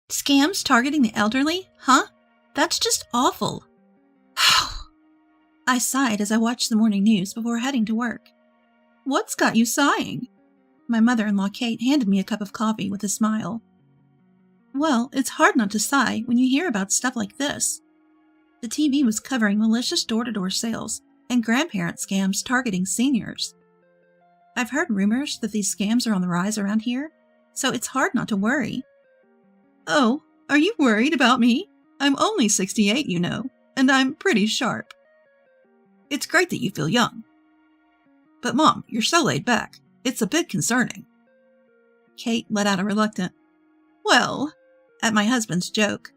Scams targeting the elderly? Huh? That's just awful. I sighed as I watched the morning news before heading to work. What's got you sighing? My mother-in-law Kate handed me a cup of coffee with a smile. Well, it's hard not to sigh when you hear about stuff like this. The TV was covering malicious door-to-door sales and grandparent scams targeting seniors. I've heard rumors that these scams are on the rise around here, so it's hard not to worry. Oh, are you worried about me? I'm only 68, you know, and I'm pretty sharp. It's great that you feel young. But Mom, you're so laid back. It's a bit concerning. Kate let out a reluctant, well, at my husband's joke.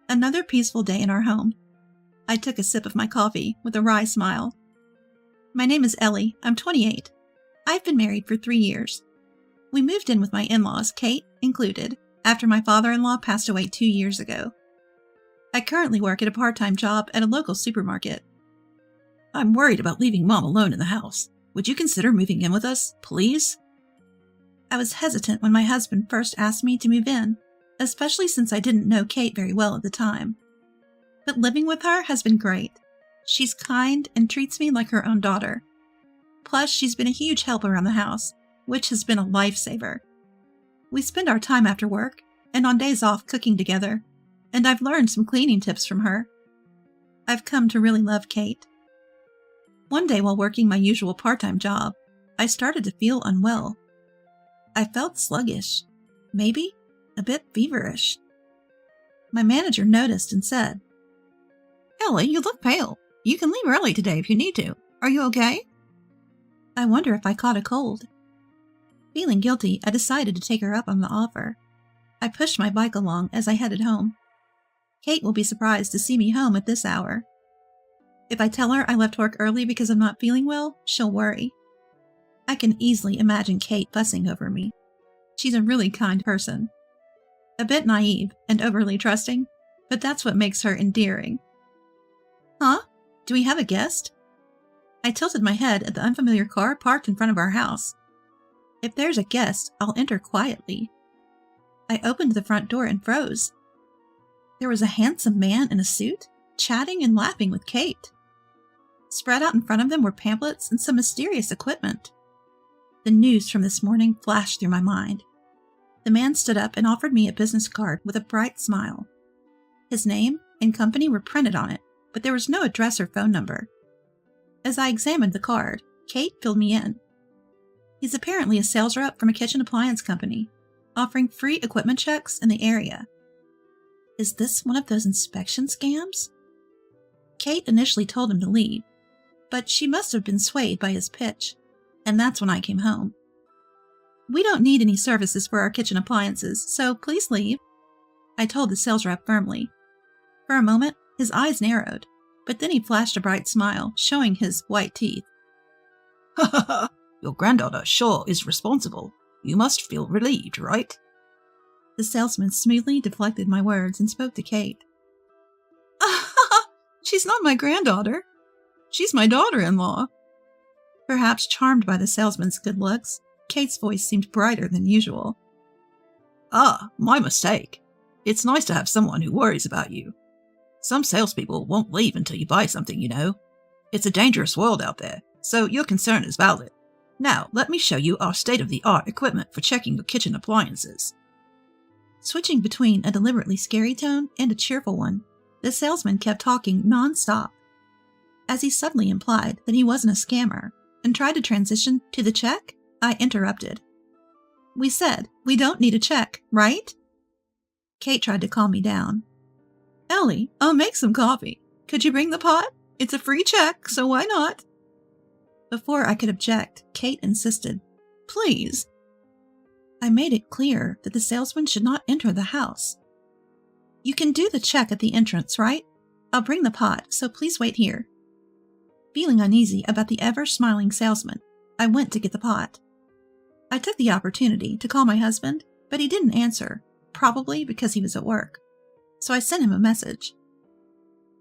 Another peaceful day in our home. I took a sip of my coffee with a wry smile. My name is Ellie. I'm 28. I've been married for 3 years. We moved in with my in-laws, Kate included, after my father-in-law passed away 2 years ago. I currently work at a part-time job at a local supermarket. I'm worried about leaving Mom alone in the house. Would you consider moving in with us, please? I was hesitant when my husband first asked me to move in, especially since I didn't know Kate very well at the time. But living with her has been great. She's kind and treats me like her own daughter. Plus, she's been a huge help around the house, which has been a lifesaver. We spend our time after work and on days off cooking together, and I've learned some cleaning tips from her. I've come to really love Kate. One day while working my usual part-time job, I started to feel unwell. I felt sluggish, maybe a bit feverish. My manager noticed and said, Ellie, you look pale. You can leave early today if you need to. Are you okay? I wonder if I caught a cold. Feeling guilty, I decided to take her up on the offer. I pushed my bike along as I headed home. Kate will be surprised to see me home at this hour. If I tell her I left work early because I'm not feeling well, she'll worry. I can easily imagine Kate fussing over me. She's a really kind person. A bit naive and overly trusting, but that's what makes her endearing. Huh? Do we have a guest? I tilted my head at the unfamiliar car parked in front of our house. If there's a guest, I'll enter quietly. I opened the front door and froze. There was a handsome man in a suit, chatting and laughing with Kate. Spread out in front of them were pamphlets and some mysterious equipment. The news from this morning flashed through my mind. The man stood up and offered me a business card with a bright smile. His name and company were printed on it, but there was no address or phone number. As I examined the card, Kate filled me in. He's apparently a sales rep from a kitchen appliance company, offering free equipment checks in the area. Is this one of those inspection scams? Kate initially told him to leave, but she must have been swayed by his pitch, and that's when I came home. We don't need any services for our kitchen appliances, so please leave, I told the sales rep firmly. For a moment, his eyes narrowed, but then he flashed a bright smile, showing his white teeth. Ha ha ha! Your granddaughter sure is responsible. You must feel relieved, right? The salesman smoothly deflected my words and spoke to Kate. She's not my granddaughter. She's my daughter-in-law. Perhaps charmed by the salesman's good looks, Kate's voice seemed brighter than usual. Ah, my mistake. It's nice to have someone who worries about you. Some salespeople won't leave until you buy something, you know. It's a dangerous world out there, so your concern is valid. Now, let me show you our state-of-the-art equipment for checking your kitchen appliances. Switching between a deliberately scary tone and a cheerful one, the salesman kept talking non-stop. As he suddenly implied that he wasn't a scammer and tried to transition to the check, I interrupted. We said we don't need a check, right? Kate tried to calm me down. Ellie, I'll make some coffee. Could you bring the pot? It's a free check, so why not? Before I could object, Kate insisted. Please. I made it clear that the salesman should not enter the house. You can do the check at the entrance, right? I'll bring the pot, so please wait here. Feeling uneasy about the ever-smiling salesman, I went to get the pot. I took the opportunity to call my husband, but he didn't answer, probably because he was at work. So I sent him a message.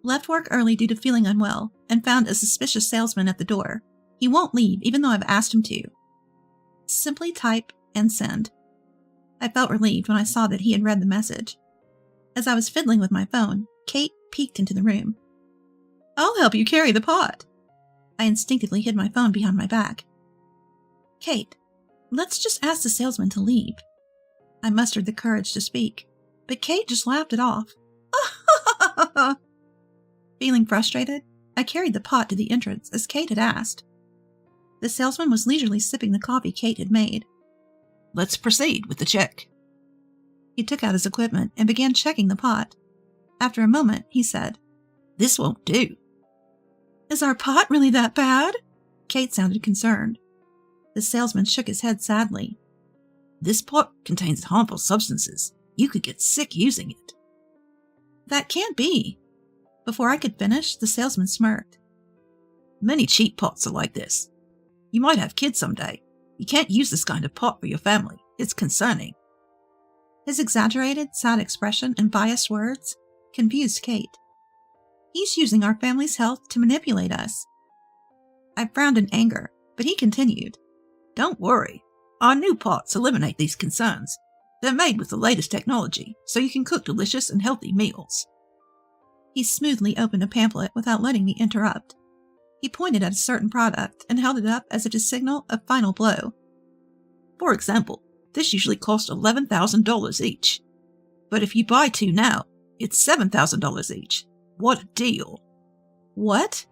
Left work early due to feeling unwell and found a suspicious salesman at the door. He won't leave even though I've asked him to. Simply type and send. I felt relieved when I saw that he had read the message As I was fiddling with my phone, Kate peeked into the room. "I'll help you carry the pot." I instinctively hid my phone behind my back. "Kate, let's just ask the salesman to leave." I mustered the courage to speak, but Kate just laughed it off. Feeling frustrated, I carried the pot to the entrance as Kate had asked. The salesman was leisurely sipping the coffee Kate had made. "Let's proceed with the check." He took out his equipment and began checking the pot. After a moment, he said, "This won't do." "Is our pot really that bad?" Kate sounded concerned. The salesman shook his head sadly. "This pot contains harmful substances. You could get sick using it." "That can't be." Before I could finish, the salesman smirked. "Many cheap pots are like this. You might have kids someday. You can't use this kind of pot for your family. It's concerning." His exaggerated, sad expression and biased words confused Kate. He's using our family's health to manipulate us. I frowned in anger, but he continued. "Don't worry. Our new pots eliminate these concerns. They're made with the latest technology, so you can cook delicious and healthy meals." He smoothly opened a pamphlet without letting me interrupt. He pointed at a certain product and held it up as if to signal a final blow. "For example, this usually costs $11,000 each. But if you buy 2 now, it's $7,000 each. What a deal!" "What?"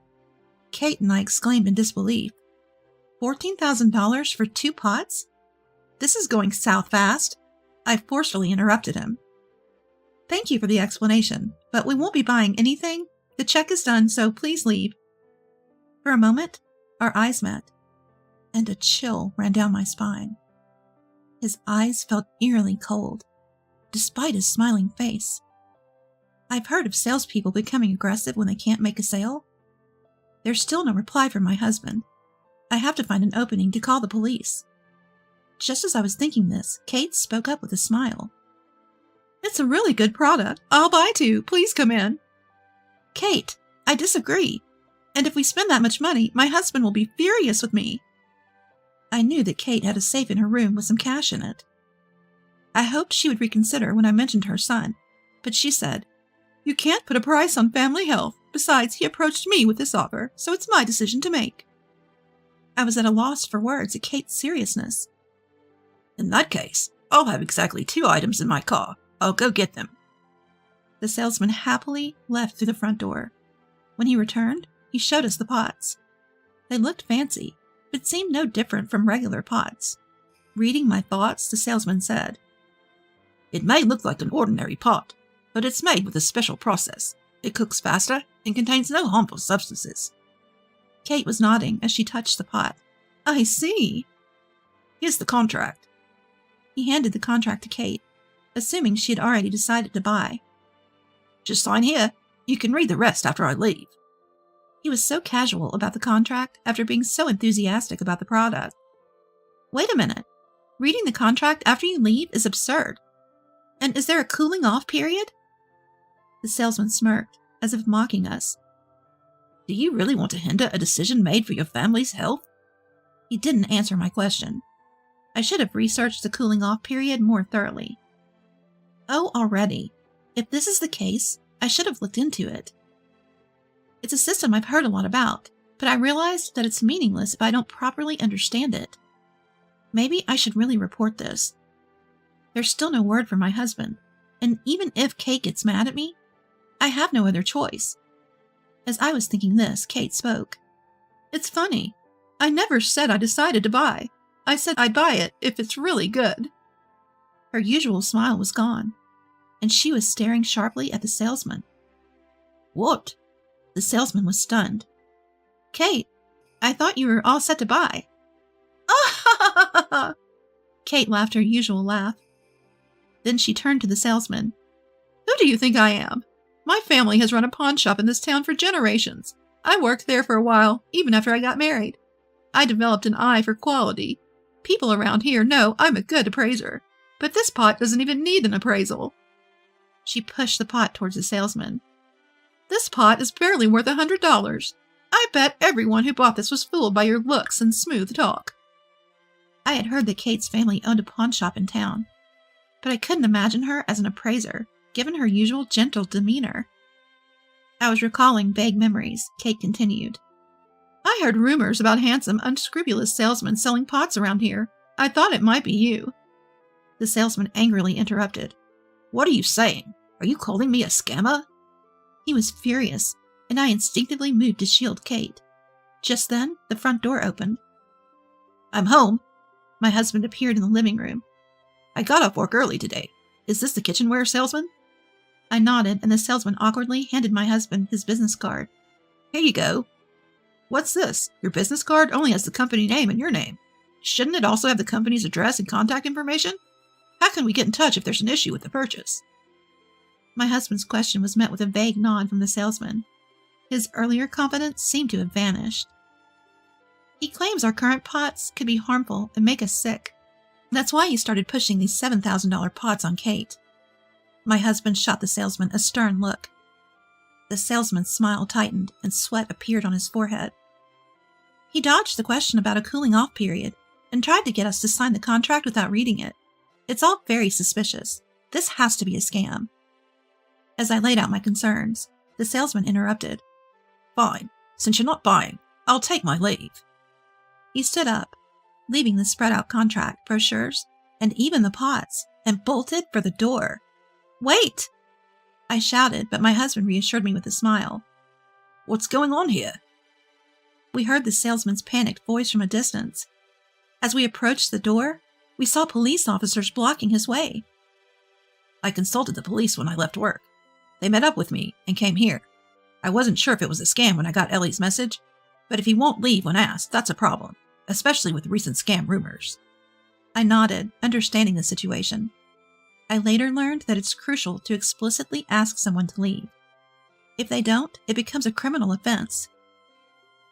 Kate and I exclaimed in disbelief. $14,000 for 2 pots? This is going south fast. I forcefully interrupted him. "Thank you for the explanation, but we won't be buying anything. The check is done, so please leave." For a moment, our eyes met, and a chill ran down my spine. His eyes felt eerily cold, despite his smiling face. I've heard of salespeople becoming aggressive when they can't make a sale. There's still no reply from my husband. I have to find an opening to call the police. Just as I was thinking this, Kate spoke up with a smile. "It's a really good product. I'll buy 2. Please come in." "Kate, I disagree. And if we spend that much money, my husband will be furious with me." I knew that Kate had a safe in her room with some cash in it. I hoped she would reconsider when I mentioned her son, but she said, "You can't put a price on family health. Besides, he approached me with this offer, so it's my decision to make." I was at a loss for words at Kate's seriousness. "In that case, I'll have exactly 2 items in my car. I'll go get them." The salesman happily left through the front door. When he returned, he showed us the pots. They looked fancy, but seemed no different from regular pots. Reading my thoughts, the salesman said, "It may look like an ordinary pot, but it's made with a special process. It cooks faster and contains no harmful substances." Kate was nodding as she touched the pot. "I see." "Here's the contract." He handed the contract to Kate, assuming she had already decided to buy. "Just sign here. You can read the rest after I leave." He was so casual about the contract after being so enthusiastic about the product. Wait a minute. Reading the contract after you leave is absurd. And is there a cooling off period? The salesman smirked, as if mocking us. "Do you really want to hinder a decision made for your family's health?" He didn't answer my question. I should have researched the cooling off period more thoroughly. Oh, already. If this is the case, I should have looked into it. It's a system I've heard a lot about, but I realized that it's meaningless if I don't properly understand it. Maybe I should really report this. There's still no word from my husband, and even if Kate gets mad at me, I have no other choice. As I was thinking this, Kate spoke. "It's funny. I never said I decided to buy. I said I'd buy it if it's really good." Her usual smile was gone, and she was staring sharply at the salesman. "What?" The salesman was stunned. "Kate, I thought you were all set to buy." "Ah!" Kate laughed her usual laugh. Then she turned to the salesman. "Who do you think I am? My family has run a pawn shop in this town for generations. I worked there for a while, even after I got married. I developed an eye for quality. People around here know I'm a good appraiser, but this pot doesn't even need an appraisal." She pushed the pot towards the salesman. "This pot is barely worth $100. I bet everyone who bought this was fooled by your looks and smooth talk." I had heard that Kate's family owned a pawn shop in town, but I couldn't imagine her as an appraiser, given her usual gentle demeanor. I was recalling vague memories. Kate continued. I heard rumors about handsome, unscrupulous salesmen selling pots around here. I thought it might be you. The salesman angrily interrupted. What are you saying? Are you calling me a scammer? He was furious, and I instinctively moved to shield Kate. Just then, the front door opened. I'm home. My husband appeared in the living room. I got off work early today. Is this the kitchenware salesman? I nodded, and the salesman awkwardly handed my husband his business card. Here you go. What's this? Your business card only has the company name and your name. Shouldn't it also have the company's address and contact information? How can we get in touch if there's an issue with the purchase? My husband's question was met with a vague nod from the salesman. His earlier confidence seemed to have vanished. He claims our current pots could be harmful and make us sick. That's why he started pushing these $7,000 pots on Kate. My husband shot the salesman a stern look. The salesman's smile tightened and sweat appeared on his forehead. He dodged the question about a cooling-off period and tried to get us to sign the contract without reading it. It's all very suspicious. This has to be a scam. As I laid out my concerns, the salesman interrupted. Fine. Since you're not buying, I'll take my leave. He stood up, leaving the spread-out contract, brochures, and even the pots, and bolted for the door. Wait! I shouted, but my husband reassured me with a smile. What's going on here? We heard the salesman's panicked voice from a distance. As we approached the door, we saw police officers blocking his way. I consulted the police when I left work. They met up with me and came here. I wasn't sure if it was a scam when I got Ellie's message, but if he won't leave when asked, that's a problem, especially with recent scam rumors. I nodded, understanding the situation. I later learned that it's crucial to explicitly ask someone to leave. If they don't, it becomes a criminal offense.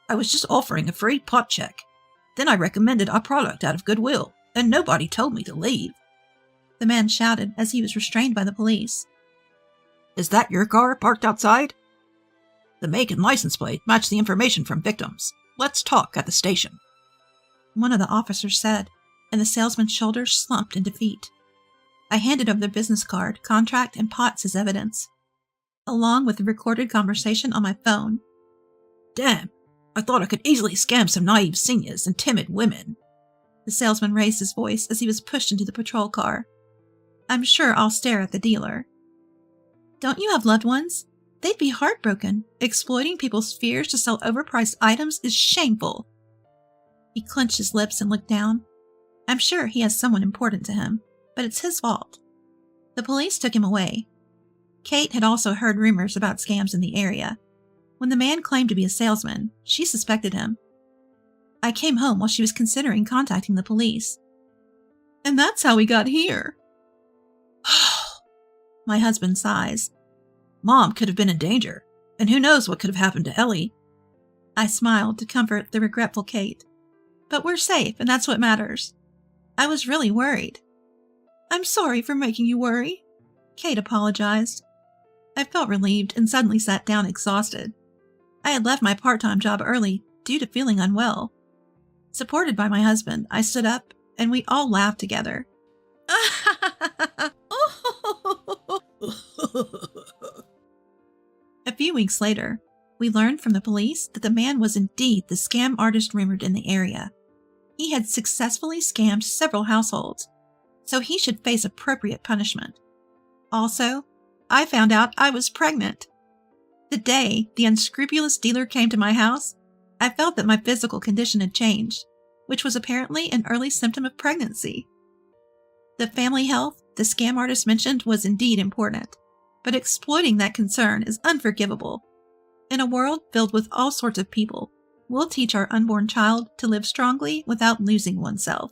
I was just offering a free pot check. Then I recommended our product out of goodwill, and nobody told me to leave. The man shouted as he was restrained by the police. Is that your car parked outside? The make and license plate match the information from victims. Let's talk at the station. One of the officers said, and the salesman's shoulders slumped in defeat. I handed over the business card, contract, and pots as evidence, along with the recorded conversation on my phone. Damn, I thought I could easily scam some naive seniors and timid women. The salesman raised his voice as he was pushed into the patrol car. I'm sure I'll stare at the dealer. Don't you have loved ones? They'd be heartbroken. Exploiting people's fears to sell overpriced items is shameful. He clenched his lips and looked down. I'm sure he has someone important to him, but it's his fault. The police took him away. Kate had also heard rumors about scams in the area. When the man claimed to be a salesman, she suspected him. I came home while she was considering contacting the police. And that's how we got here. My husband sighs. Mom could have been in danger, and who knows what could have happened to Ellie. I smiled to comfort the regretful Kate. But we're safe, and that's what matters. I was really worried. I'm sorry for making you worry. Kate apologized. I felt relieved and suddenly sat down exhausted. I had left my part-time job early due to feeling unwell. Supported by my husband, I stood up, and we all laughed together. A few weeks later, we learned from the police that the man was indeed the scam artist rumored in the area. He had successfully scammed several households, so he should face appropriate punishment. Also, I found out I was pregnant. The day the unscrupulous dealer came to my house, I felt that my physical condition had changed, which was apparently an early symptom of pregnancy. The family health the scam artist mentioned was indeed important, but exploiting that concern is unforgivable. In a world filled with all sorts of people, we'll teach our unborn child to live strongly without losing oneself.